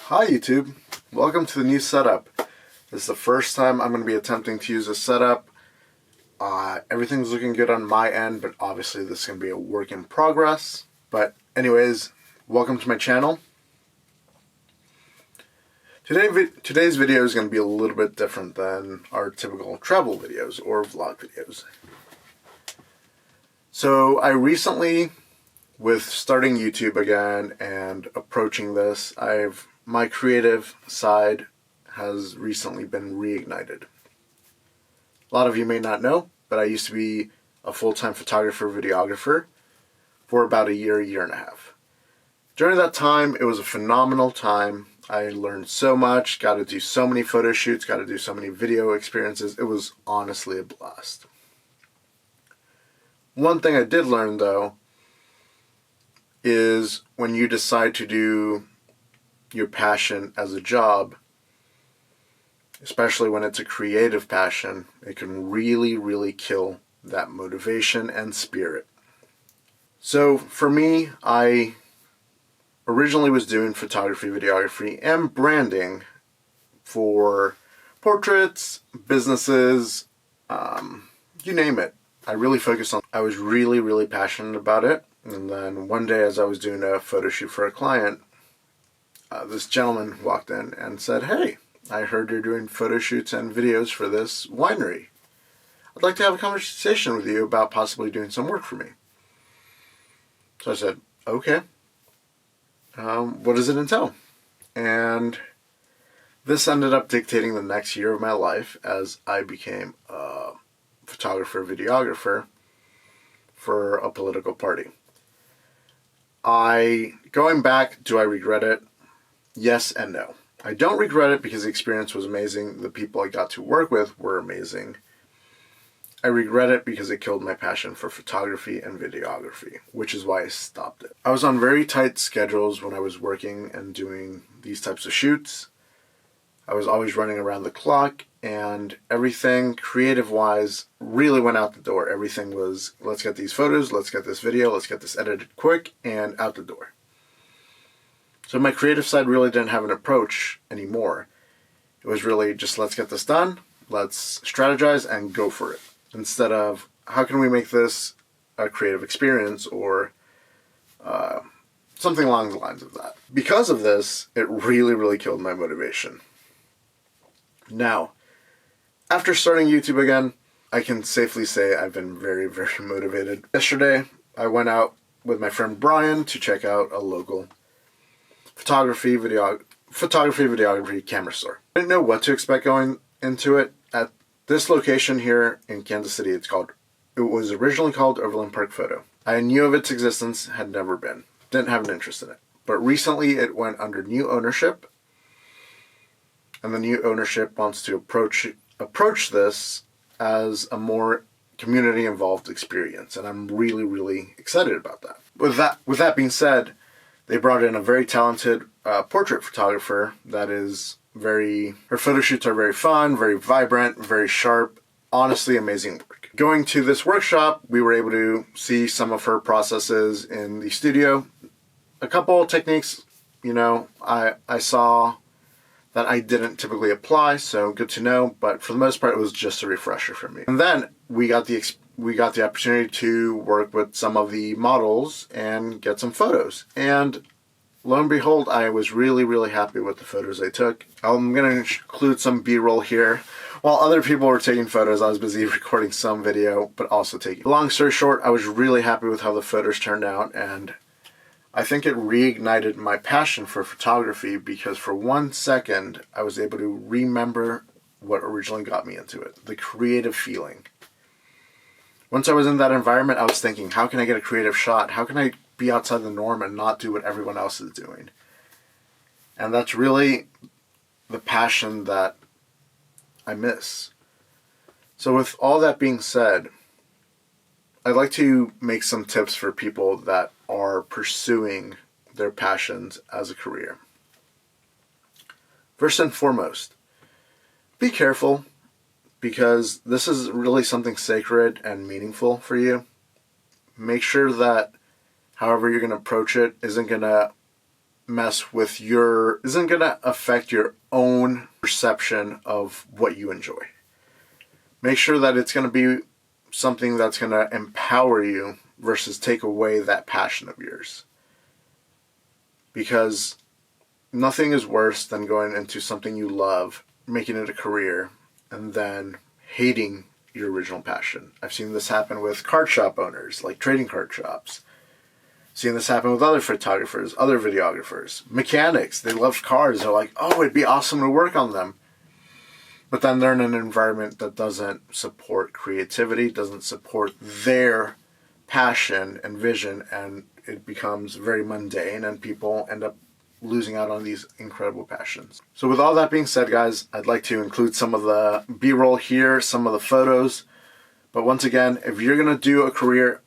Hi YouTube, welcome to the new setup. This is the first time I'm going to be attempting to use this setup. Everything's looking good on my end, but obviously this is going to be a work in progress. But anyways, welcome to my channel. Today's video is going to be a little bit different than our typical travel videos or vlog videos. So I recently, with starting YouTube again and approaching this, my creative side has recently been reignited. A lot of you may not know, but I used to be a full-time photographer, videographer for about a year and a half. During that time, it was a phenomenal time. I learned so much, got to do so many photo shoots, got to do so many video experiences. It was honestly a blast. One thing I did learn though is when you decide to do your passion as a job, especially when it's a creative passion, it can really kill that motivation and spirit. So for me, I originally was doing photography, videography, and branding for portraits, businesses, you name it. I was really passionate about it. And then one day as I was doing a photo shoot for a client, this gentleman walked in and said, "Hey, I heard you're doing photo shoots and videos for this winery. I'd like to have a conversation with you about possibly doing some work for me." So I said, "Okay. What does it entail?" And this ended up dictating the next year of my life as I became a photographer, videographer for a political party. Going back, do I regret it? Yes and no. I don't regret it because the experience was amazing. The people I got to work with were amazing. I regret it because it killed my passion for photography and videography, which is why I stopped it. I was on very tight schedules when I was working and doing these types of shoots. I was always running around the clock, and everything creative-wise really went out the door. Everything was, let's get these photos, let's get this video, let's get this edited quick, and out the door. So my creative side really didn't have an approach anymore. It was really just, let's get this done, let's strategize and go for it. Instead of, how can we make this a creative experience, or something along the lines of that. Because of this, it really killed my motivation. Now, after starting YouTube again, I can safely say I've been very motivated. Yesterday, I went out with my friend Brian to check out a local photography, videography camera store. I didn't know what to expect going into it. At this location here in Kansas City, it was originally called Overland Park Photo. I knew of its existence, had never been. Didn't have an interest in it. But recently it went under new ownership, and the new ownership wants to approach this as a more community-involved experience, and I'm really excited about that. With that being said, they brought in a very talented portrait photographer that is her photo shoots are very fun, very vibrant, very sharp, honestly amazing work. Going to this workshop, we were able to see some of her processes in the studio. A couple of techniques, I saw that I didn't typically apply, so good to know, but for the most part it was just a refresher for me. And then we got the opportunity to work with some of the models and get some photos. And lo and behold, I was really happy with the photos I took. I'm going to include some B-roll here. While other people were taking photos, I was busy recording some video, but also taking. Long story short, I was really happy with how the photos turned out, and I think it reignited my passion for photography because for 1 second, I was able to remember what originally got me into it, the creative feeling. Once I was in that environment, I was thinking, how can I get a creative shot? How can I be outside the norm and not do what everyone else is doing? And that's really the passion that I miss. So with all that being said, I'd like to make some tips for people that are pursuing their passions as a career. First and foremost, be careful, because this is really something sacred and meaningful for you. Make sure that however you're going to approach it isn't going to isn't gonna affect your own perception of what you enjoy. Make sure that it's gonna be something that's gonna empower you versus take away that passion of yours. Because nothing is worse than going into something you love, making it a career, and then hating your original passion. I've seen this happen with card shop owners, like trading card shops. Seen this happen with other photographers, other videographers, mechanics. They love cars. They're like, oh, it'd be awesome to work on them. But then they're in an environment that doesn't support creativity, doesn't support their passion and vision, and it becomes very mundane, and people end up losing out on these incredible passions. So with all that being said, guys, I'd like to include some of the B-roll here, some of the photos. But once again, if you're going to do a career,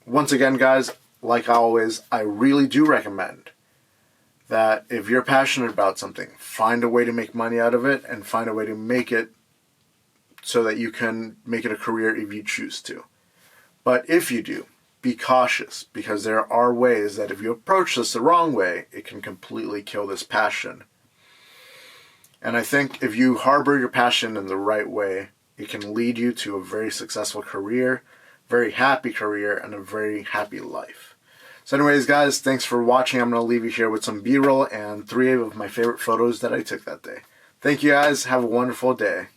once again, guys, like always, I really do recommend that if you're passionate about something, find a way to make money out of it and find a way to make it so that you can make it a career if you choose to. But if you do, be cautious, because there are ways that if you approach this the wrong way, it can completely kill this passion. And I think if you harbor your passion in the right way, it can lead you to a very successful career, very happy career, and a very happy life. So anyways, guys, thanks for watching. I'm going to leave you here with some B-roll and 3 of my favorite photos that I took that day. Thank you, guys. Have a wonderful day.